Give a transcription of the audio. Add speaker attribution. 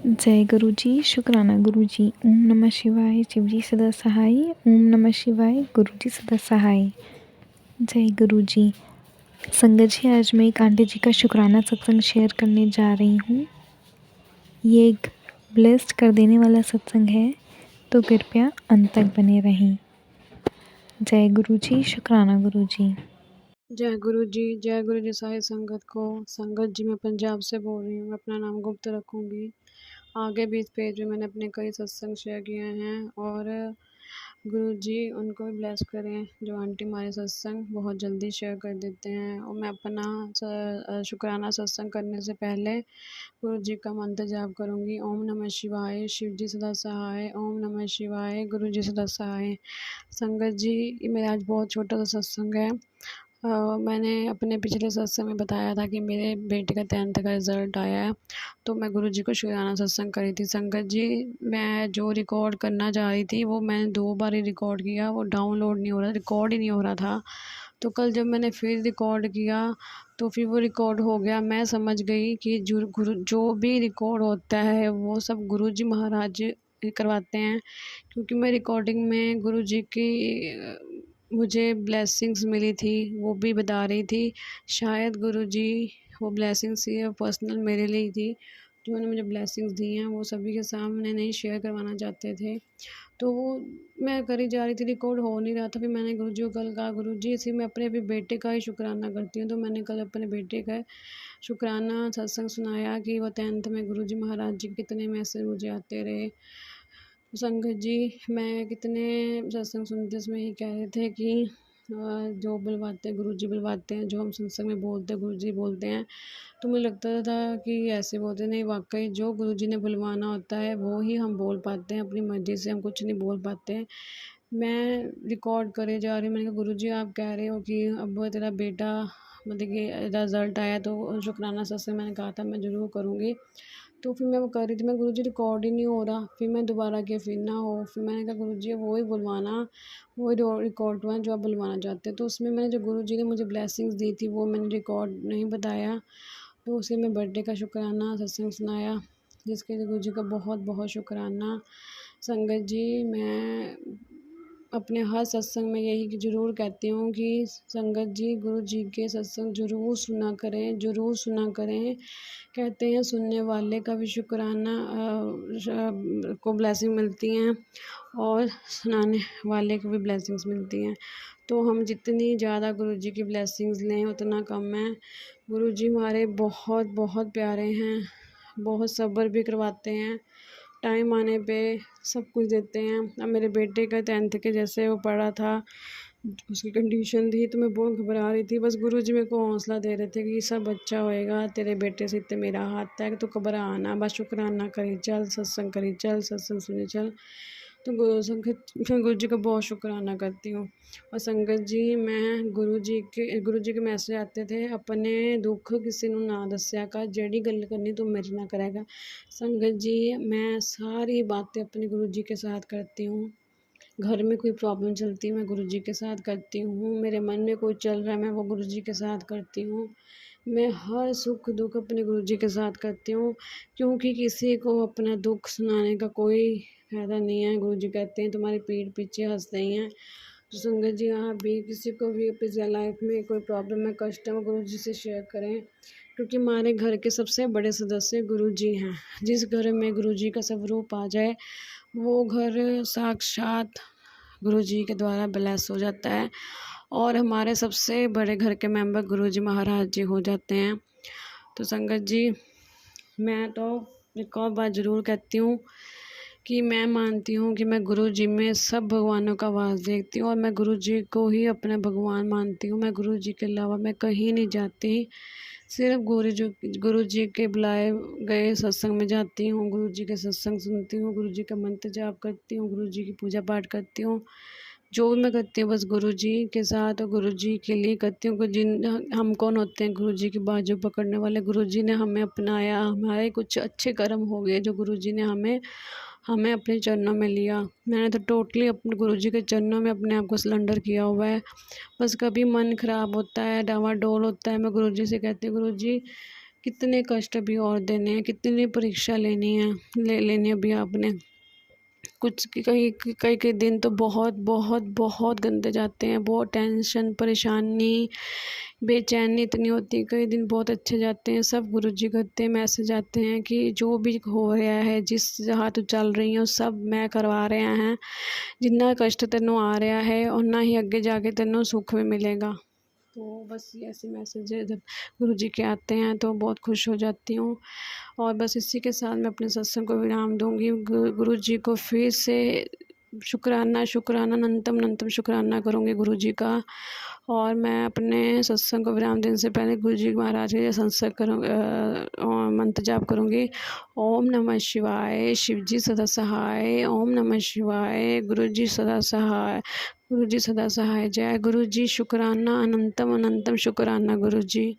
Speaker 1: जय गुरु जी, शुक्राना गुरु जी। ओम नमः शिवाय, शिव जी सदा सहाय। ओम नमः शिवाय, गुरु जी सदा सहाय। जय गुरु जी। संगत जी, आज मैं एक आंटी जी का शुक्राना सत्संग शेयर करने जा रही हूँ। ये एक ब्लेस्ड कर देने वाला सत्संग है, तो कृपया अंत तक बने रहें। जय गुरु जी, शुक्राना गुरु जी।
Speaker 2: जय गुरु जी सारी संगत को। संगत जी, मैं पंजाब से बोल रही हूँ। मैं अपना नाम गुप्त रखूँगी। आगे भी इस पेज में मैंने अपने कई सत्संग शेयर किए हैं और गुरु जी उनको भी ब्लेस करें जो आंटी हमारे सत्संग बहुत जल्दी शेयर कर देते हैं। और मैं अपना शुक्राना सत्संग करने से पहले गुरु जी का मंत्र जाप करूँगी। ओम नमः शिवाय, शिव जी सदा सहाय। ओम नमः शिवाय, गुरु जी सदा सहाय। संगत जी, ये मेरा आज बहुत छोटा सा सत्संग है। मैंने अपने पिछले सत्संग में बताया था कि मेरे बेटे का 10th का रिज़ल्ट आया है, तो मैं गुरु जी को शुक्राना सत्संग करी थी। संगत जी, मैं जो रिकॉर्ड करना चाह रही थी वो मैंने 2 बार ही रिकॉर्ड किया, वो डाउनलोड नहीं हो रहा, रिकॉर्ड ही नहीं हो रहा था। तो कल जब मैंने फिर रिकॉर्ड किया तो फिर वो रिकॉर्ड हो गया। मैं समझ गई कि जो भी रिकॉर्ड होता है वो सब गुरु जी महाराज ही करवाते हैं, क्योंकि मैं रिकॉर्डिंग में गुरु जी की मुझे ब्लेसिंग्स मिली थी, वो भी बता रही थी। शायद गुरु जी वो ब्लेसिंग्स ये पर्सनल मेरे लिए ही थी, जो उन्होंने मुझे ब्लेसिंग्स दी हैं वो सभी के सामने नहीं शेयर करवाना चाहते थे। तो वो मैं करी जा रही थी, रिकॉर्ड हो नहीं रहा था। फिर मैंने गुरु जी को कल कहा, गुरु जी इसी मैं अपने अभी बेटे का ही शुक्राना करती हूँ। तो मैंने कल अपने बेटे का शुक्राना सत्संग सुनाया कि वो 10th में गुरु जी महाराज जी कितने मैसेज मुझे आते रहे। संगत जी, मैं कितने सत्संग सुनते उसमें ये कह रहे थे कि जो बुलवाते हैं गुरु जी बुलवाते हैं, जो हम सत्संग में बोलते हैं गुरु जी बोलते हैं। तो मुझे लगता था कि ऐसे बोलते नहीं, वाकई जो गुरु जी ने बुलवाना होता है वो ही हम बोल पाते हैं, अपनी मर्ज़ी से हम कुछ नहीं बोल पाते हैं। मैं रिकॉर्ड करे जा रही हूँ। मैंने कहा गुरु जी आप कह रहे हो कि अब तेरा बेटा मतलब कि रिज़ल्ट आया, तो शुक्राना सत्संग मैंने कहा था मैं ज़रूर करूँगी। तो फिर मैं वो कर रही थी, मैं गुरुजी रिकॉर्ड ही नहीं हो रहा। फिर मैं दोबारा किया, फिर ना हो। फिर मैंने कहा गुरुजी वो ही बुलवाना, वो ही रिकॉर्ड हुआ जो आप बुलवाना चाहते हैं। तो उसमें मैंने जो गुरुजी ने मुझे ब्लेसिंग्स दी थी वो मैंने रिकॉर्ड नहीं बताया। तो उसे मैं बर्थडे का शुक्राना सत्संग सुनाया, जिसके लिए गुरुजी का बहुत बहुत शुक्राना। संगत जी, मैं अपने हर सत्संग में यही ज़रूर कहती हूँ कि संगत जी गुरु जी के सत्संग ज़रूर सुना करें, ज़रूर सुना करें। कहते हैं सुनने वाले का भी शुक्राना को ब्लेसिंग मिलती हैं और सुनाने वाले को भी ब्लेसिंग्स मिलती हैं। तो हम जितनी ज़्यादा गुरु जी की ब्लेसिंग्स लें उतना कम है। गुरु जी हमारे बहुत बहुत प्यारे हैं, बहुत सब्र भी करवाते हैं, टाइम आने पे सब कुछ देते हैं। अब मेरे बेटे का 10th के जैसे वो पढ़ा था, उसकी कंडीशन थी, तो मैं बहुत घबरा रही थी। बस गुरुजी मेरे को हौसला दे रहे थे कि सब अच्छा होएगा, तेरे बेटे से इत्ते मेरा हाथ है, तो घबराना, बस शुक्राना करी चल, सत्संग करी चल, सत्संग सुनी चल। तो मैं गुरु जी का बहुत शुक्राना करती हूँ। और संगत जी, मैं गुरु जी के मैसेज आते थे, अपने दुख किसी ਨੂੰ ना दस्या कर, जेड़ी गल करनी तू मेरे ना करेगा। संगत जी, मैं सारी बातें अपने गुरु जी के साथ करती हूँ। घर में कोई प्रॉब्लम चलती है मैं गुरु जी के साथ करती हूँ, मेरे मन में कोई चल रहा है मैं वो गुरु जी के साथ करती हूँ। मैं हर सुख दुख अपने गुरु जी के साथ करती हूँ, क्योंकि किसी को अपना दुख सुनाने का कोई फ़ायदा नहीं है। गुरु जी कहते हैं तुम्हारी पीठ पीछे हँसते ही हैं। तो संगत जी, आप भी किसी को भी अपनी लाइफ में कोई प्रॉब्लम है, कष्ट है, वो गुरु जी से शेयर करें, क्योंकि हमारे घर के सबसे बड़े सदस्य गुरु जी हैं। जिस घर में गुरु जी का स्वरूप आ जाए वो घर साक्षात गुरु जी के द्वारा ब्लेस हो जाता है और हमारे सबसे बड़े घर के मेंबर गुरु जी महाराज जी हो जाते हैं। तो संगत जी, मैं तो एक और बात ज़रूर कहती हूँ कि मैं मानती हूँ कि मैं गुरु जी में सब भगवानों का वास देखती हूँ और मैं गुरु जी को ही अपना भगवान मानती हूँ। मैं गुरु जी के अलावा मैं कहीं नहीं जाती, सिर्फ गुरु जी के बुलाए गए सत्संग में जाती हूँ, गुरु जी के सत्संग सुनती हूँ, गुरु जी का मंत्र जाप करती हूँ, गुरु जी की पूजा पाठ करती हूँ। जो भी मैं करती हूँ बस गुरु जी के साथ और गुरु जी के लिए करती हूँ। हम कौन होते हैं गुरु जी की बाजू पकड़ने वाले। गुरु जी ने हमें अपनाया, हमारे कुछ अच्छे कर्म हो गए जो गुरु जी ने हमें हमें अपने चरणों में लिया। मैंने तो टोटली अपने गुरु जी के चरणों में अपने आप को सरेंडर किया हुआ है। बस कभी मन ख़राब होता है, डावाडोल होता है, मैं गुरु जी से कहती हूँ गुरु जी कितने कष्ट अभी और देने हैं, कितनी परीक्षा लेनी है, ले लेनी है अभी आपने। कुछ कई कई कई दिन तो बहुत बहुत बहुत गंदे जाते हैं, बहुत टेंशन परेशानी बेचैनी इतनी होती है, कई दिन बहुत अच्छे जाते हैं। सब गुरुजी करते हैं, मैसेज आते हैं कि जो भी हो रहा है, जिस जहाँ तू चल रही हो, सब मैं करवा रहे हैं। जिन्ना कष्ट तेनों आ रहा है उन्ना ही अगे जाके तेनों सुख भी मिलेगा। तो बस ये ऐसे मैसेज जब गुरुजी के आते हैं तो बहुत खुश हो जाती हूँ। और बस इसी के साथ मैं अपने सत्संग को विराम दूँगी। गुरुजी को फिर से शुक्राना शुक्राना अनंतम अनंतम शुक्राना करूँगी गुरुजी का। और मैं अपने सत्संग को विराम देने से पहले गुरुजी महाराज के संसर्ग मंत्र जाप करूँगी। ओम नमः शिवाय, शिव जी सदा सहाय। ओम नमः शिवाय, गुरु जी सदा सहाय, गुरु जी सदा सहाय। जय गुरु जी, शुक्राना अनंतम अनंतम शुक्राना गुरु जी।